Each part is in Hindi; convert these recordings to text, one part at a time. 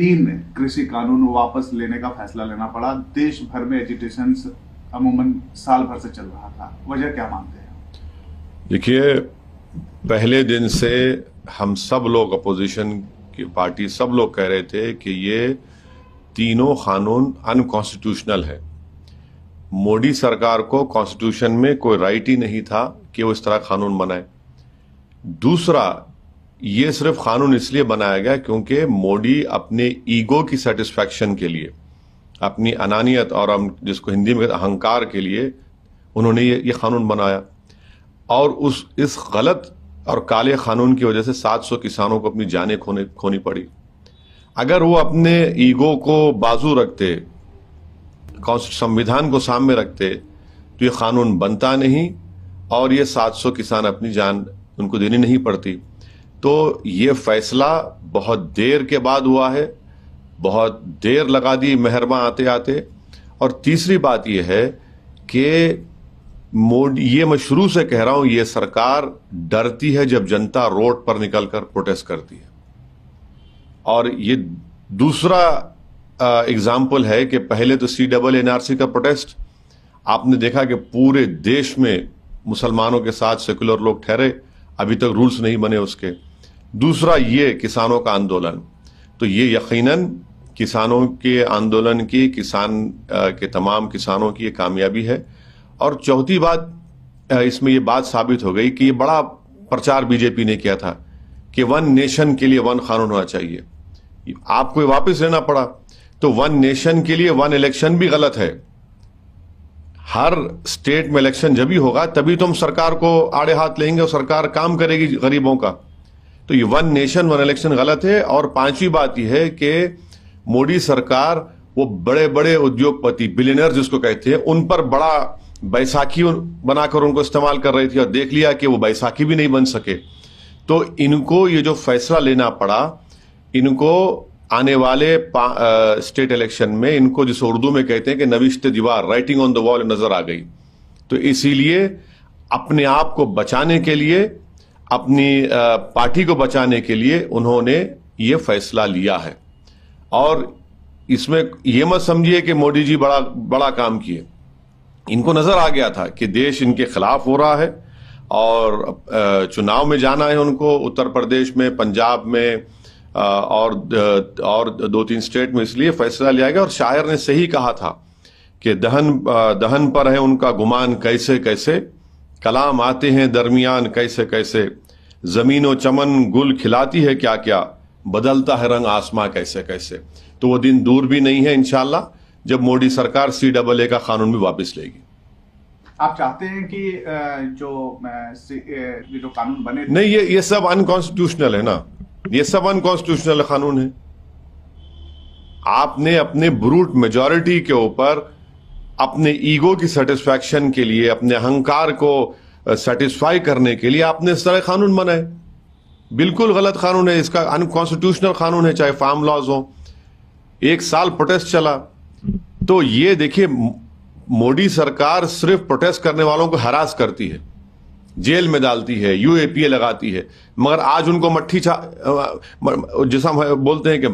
3 कृषि कानून वापस लेने का फैसला लेना पड़ा। देश भर में एजिटेशन अमूमन साल भर से चल रहा था, वजह क्या मानते हैं? देखिए, पहले दिन से हम सब लोग, अपोजिशन की पार्टी सब लोग कह रहे थे कि ये तीनों कानून अनकॉन्स्टिट्यूशनल है। मोदी सरकार को कॉन्स्टिट्यूशन में कोई राइट ही नहीं था कि वो इस तरह कानून बनाए। दूसरा, ये सिर्फ कानून इसलिए बनाया गया क्योंकि मोदी अपने ईगो की सेटिस्फैक्शन के लिए, अपनी अनानियत और हम जिसको हिंदी में अहंकार के लिए उन्होंने ये कानून बनाया। और इस गलत और काले कानून की वजह से 700 किसानों को अपनी जानें खोनी पड़ी। अगर वो अपने ईगो को बाजू रखते, संविधान को सामने रखते, तो ये कानून बनता नहीं और ये 700 किसान अपनी जान उनको देनी नहीं पड़ती। तो ये फैसला बहुत देर के बाद हुआ है, बहुत देर लगा दी मेहरमा आते आते। और तीसरी बात यह है कि मोदी, ये मैं शुरू से कह रहा हूं, ये सरकार डरती है जब जनता रोड पर निकलकर प्रोटेस्ट करती है। और ये दूसरा एग्जाम्पल है कि पहले तो CNRC का प्रोटेस्ट आपने देखा कि पूरे देश में मुसलमानों के साथ सेकुलर लोग ठहरे, अभी तक रूल्स नहीं बने उसके। दूसरा, ये किसानों का आंदोलन, तो ये यकीनन किसानों के आंदोलन की, किसान के तमाम किसानों की ये कामयाबी है। और चौथी बात, इसमें ये बात साबित हो गई कि ये बड़ा प्रचार बीजेपी ने किया था कि 1 नेशन के लिए 1 कानून होना चाहिए, आपको ये वापस लेना पड़ा। तो 1 नेशन के लिए 1 इलेक्शन भी गलत है। हर स्टेट में इलेक्शन जब भी होगा तभी तो हम सरकार को आड़े हाथ लेंगे और सरकार काम करेगी गरीबों का। तो ये 1 नेशन 1 इलेक्शन गलत है। और पांचवी बात यह है कि मोदी सरकार वो बड़े बड़े उद्योगपति, बिलियनर जिसको कहते हैं, उन पर बड़ा बैसाखी बनाकर उनको इस्तेमाल कर रही थी और देख लिया कि वो बैसाखी भी नहीं बन सके। तो इनको ये जो फैसला लेना पड़ा, इनको आने वाले स्टेट इलेक्शन में, इनको जिसे उर्दू में कहते हैं कि नविश्ते दीवार, राइटिंग ऑन द वॉल नजर आ गई। तो इसीलिए अपने आप को बचाने के लिए, अपनी पार्टी को बचाने के लिए उन्होंने ये फैसला लिया है। और इसमें यह मत समझिए कि मोदी जी बड़ा काम किए। इनको नजर आ गया था कि देश इनके खिलाफ हो रहा है और चुनाव में जाना है उनको, उत्तर प्रदेश में, पंजाब में और 2-3 स्टेट में। इसलिए फैसला लिया गया। और शायर ने सही कहा था कि दहन पर है उनका गुमान कैसे कैसे, कलाम आते हैं दरमियान कैसे कैसे, जमीनो चमन गुल खिलाती है क्या क्या, बदलता है रंग आसमां कैसे कैसे। तो वो दिन दूर भी नहीं है इंशाल्लाह जब मोदी सरकार CAA का कानून भी वापस लेगी। आप चाहते हैं कि जो कानून बने? नहीं, ये सब अनकॉन्स्टिट्यूशनल है ना, ये सब अनकॉन्स्टिट्यूशनल कानून है। आपने अपने ब्रूट मेजॉरिटी के ऊपर, अपने ईगो की सेटिस्फैक्शन के लिए, अपने अहंकार को सेटिस्फाई करने के लिए आपने इस तरह कानून बनाए। बिल्कुल गलत कानून है, इसका अनकॉन्स्टिट्यूशनल कानून है, चाहे फार्म लॉज हो। 1 साल प्रोटेस्ट चला। तो ये देखिए, मोदी सरकार सिर्फ प्रोटेस्ट करने वालों को हरास करती है, जेल में डालती है, UAPA लगाती है, मगर आज उनको जैसा हम बोलते हैं कि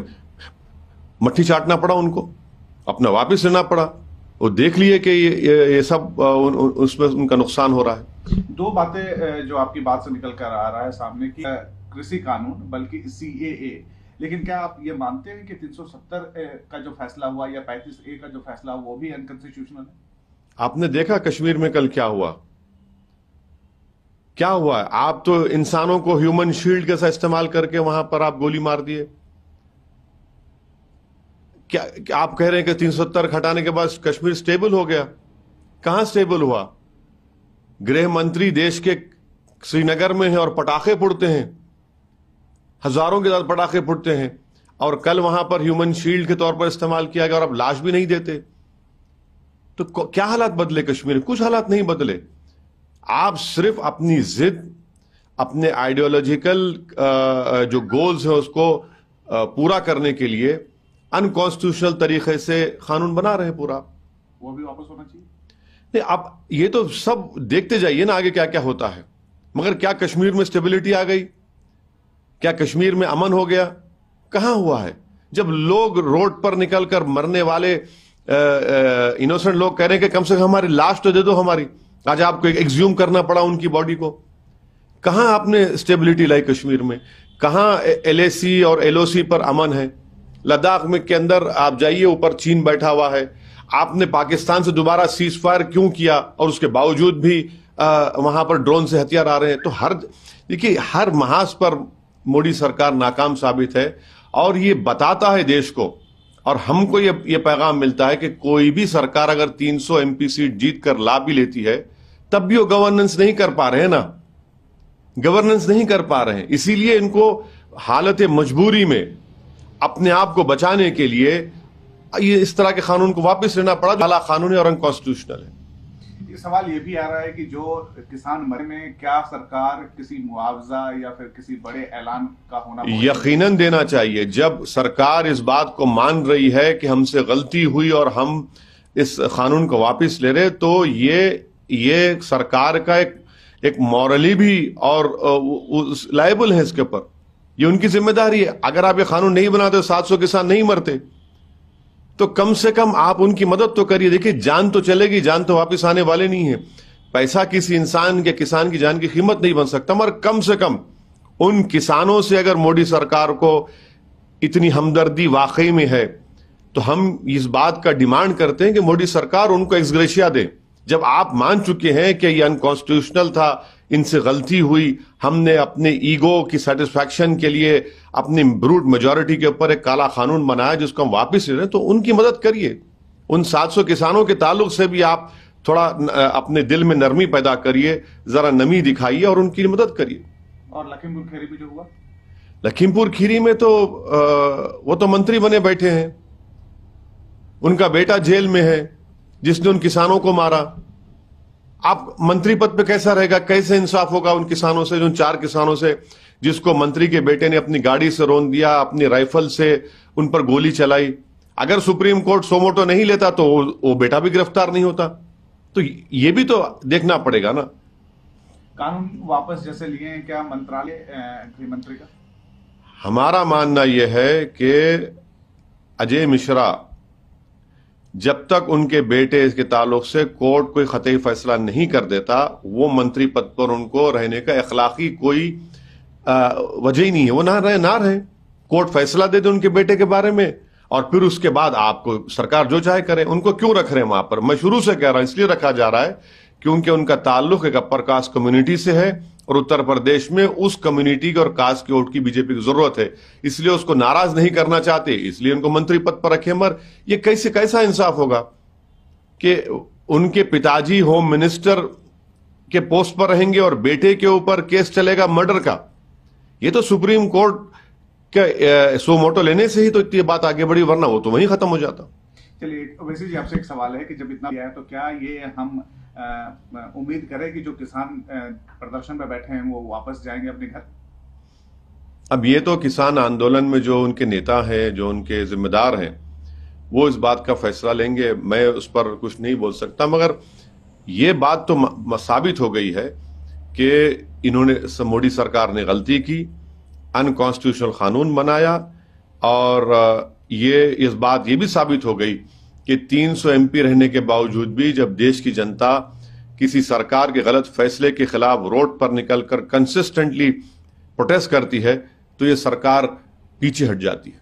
मट्ठी चाटना पड़ा, उनको अपना वापस लेना पड़ा। वो देख लिए कि ये सब उसमें उनका नुकसान हो रहा है। 2 बातें जो आपकी बात से निकल कर आ रहा है सामने की, कृषि कानून बल्कि CAA, लेकिन क्या आप ये मानते हैं कि 370 का जो फैसला हुआ या 35A का जो फैसला हुआ वो भी अनकॉन्स्टिट्यूशनल है? आपने देखा कश्मीर में कल क्या हुआ? क्या हुआ? आप तो इंसानों को ह्यूमन शील्ड के साथ इस्तेमाल करके वहां पर आप गोली मार दिए। क्या आप कह रहे हैं कि 370 हटाने के बाद कश्मीर स्टेबल हो गया? कहां स्टेबल हुआ? गृह मंत्री देश के श्रीनगर में है और पटाखे फुटते हैं, हजारों के साथ पटाखे फुटते हैं, और कल वहां पर ह्यूमन शील्ड के तौर पर इस्तेमाल किया गया और अब लाश भी नहीं देते। तो क्या हालात बदले कश्मीर में? कुछ हालात नहीं बदले। आप सिर्फ अपनी जिद, अपने आइडियोलॉजिकल जो गोल्स हैं उसको पूरा करने के लिए अनकॉन्स्टिट्यूशनल तरीके से कानून बना रहे हैं पूरा। वो भी वापस होना चाहिए। नहीं, आप ये तो सब देखते जाइए ना आगे क्या क्या होता है। मगर क्या कश्मीर में स्टेबिलिटी आ गई? क्या कश्मीर में अमन हो गया? कहां हुआ है? जब लोग रोड पर निकलकर मरने वाले इनोसेंट लोग कह रहे हैं कि कम से कम हमारी लाश तो दे दो हमारी, आज आपको एक्सह्यूम करना पड़ा उनकी बॉडी को। कहां आपने स्टेबिलिटी लाई कश्मीर में? कहां एलएसी और एलओसी पर अमन है? लद्दाख में के अंदर आप जाइए, ऊपर चीन बैठा हुआ है। आपने पाकिस्तान से दोबारा सीज फायर क्यों किया और उसके बावजूद भी वहां पर ड्रोन से हथियार आ रहे हैं? तो देखिए हर महाज पर मोदी सरकार नाकाम साबित है और ये बताता है देश को, और हमको ये पैगाम मिलता है कि कोई भी सरकार अगर 300 एमपी सीट जीत कर ला भी लेती है तब भी वो गवर्नेंस नहीं कर पा रहे हैं ना, गवर्नेंस नहीं कर पा रहे हैं। इसीलिए इनको हालत मजबूरी में अपने आप को बचाने के लिए ये इस तरह के कानून को वापस लेना पड़ा, काला कानूनी और अनकॉन्स्टिट्यूशनल है। ये सवाल ये भी आ रहा है कि जो किसान मरे में क्या सरकार किसी मुआवजा या फिर किसी बड़े ऐलान का होना यकीनन देना चाहिए। जब सरकार इस बात को मान रही है कि हमसे गलती हुई और हम इस कानून को वापस ले रहे, तो ये सरकार का एक मॉरली भी और लायबल है इसके ऊपर, ये उनकी जिम्मेदारी है। अगर आप ये कानून नहीं बनाते 700 किसान नहीं मरते, तो कम से कम आप उनकी मदद तो करिए। देखिए जान तो चलेगी, जान तो वापस आने वाले नहीं है। पैसा किसी इंसान के किसान की जान की कीमत नहीं बन सकता, मगर कम से कम उन किसानों से अगर मोदी सरकार को इतनी हमदर्दी वाकई में है तो हम इस बात का डिमांड करते हैं कि मोदी सरकार उनको एक्सग्रेशिया दे। जब आप मान चुके हैं कि ये अनकॉन्स्टिट्यूशनल था, इनसे गलती हुई, हमने अपने ईगो की सेटिस्फैक्शन के लिए अपनी ब्रूट मेजॉरिटी के ऊपर एक काला कानून बनाया जिसको हम वापस ले रहे हैं, तो उनकी मदद करिए। उन 700 किसानों के ताल्लुक से भी आप थोड़ा अपने दिल में नरमी पैदा करिए, जरा नमी दिखाइए और उनकी मदद करिए। और लखीमपुर खीरी में जो हुआ, लखीमपुर खीरी में तो वो तो मंत्री बने बैठे हैं, उनका बेटा जेल में है जिसने उन किसानों को मारा। आप मंत्री पद पे कैसा रहेगा, कैसे इंसाफ होगा उन किसानों से, जो 4 किसानों से जिसको मंत्री के बेटे ने अपनी गाड़ी से रौंद दिया, अपनी राइफल से उन पर गोली चलाई। अगर सुप्रीम कोर्ट सोमोटो नहीं लेता तो वो बेटा भी गिरफ्तार नहीं होता। तो ये भी तो देखना पड़ेगा ना। कानून वापस जैसे लिए हैं, क्या मंत्रालय गृह मंत्री का? हमारा मानना यह है कि अजय मिश्रा जब तक उनके बेटे के ताल्लुक से कोर्ट कोई खतई फैसला नहीं कर देता, वो मंत्री पद पर उनको रहने का अखलाकी कोई वजह ही नहीं है। वो ना रहे, कोर्ट फैसला दे दे उनके बेटे के बारे में और फिर उसके बाद आपको सरकार जो चाहे करे। उनको क्यों रख रहे हैं वहां पर? मैं शुरू से कह रहा हूं इसलिए रखा जा रहा है क्योंकि उनका ताल्लुक एक अपर कास्ट कम्युनिटी से है और उत्तर प्रदेश में उस कम्युनिटी और कास्ट के वोट की बीजेपी की जरूरत है, इसलिए उसको नाराज नहीं करना चाहते, इसलिए उनको मंत्री पद पर रखे। मगर ये कैसा इंसाफ होगा कि उनके पिताजी होम मिनिस्टर के पोस्ट पर रहेंगे और बेटे के ऊपर केस चलेगा मर्डर का? ये तो सुप्रीम कोर्ट के सोमोटो लेने से ही तो इतनी बात आगे बढ़ी, वरना वो तो वहीं खत्म हो जाता। चलिए, वैसे जी आपसे एक सवाल है कि जब इतना किया है तो क्या ये हम उम्मीद करें कि जो किसान प्रदर्शन में बैठे हैं वो वापस जाएंगे अपने घर? अब ये तो किसान आंदोलन में जो उनके नेता हैं, जो उनके जिम्मेदार हैं, वो इस बात का फैसला लेंगे। मैं उस पर कुछ नहीं बोल सकता, मगर ये बात तो साबित हो गई है कि इन्होंने मोदी सरकार ने गलती की, अनकॉन्स्टिट्यूशनल कानून बनाया और इस बात ये भी साबित हो गई कि 300 एमपी रहने के बावजूद भी जब देश की जनता किसी सरकार के गलत फैसले के खिलाफ रोड पर निकलकर कंसिस्टेंटली प्रोटेस्ट करती है तो ये सरकार पीछे हट जाती है।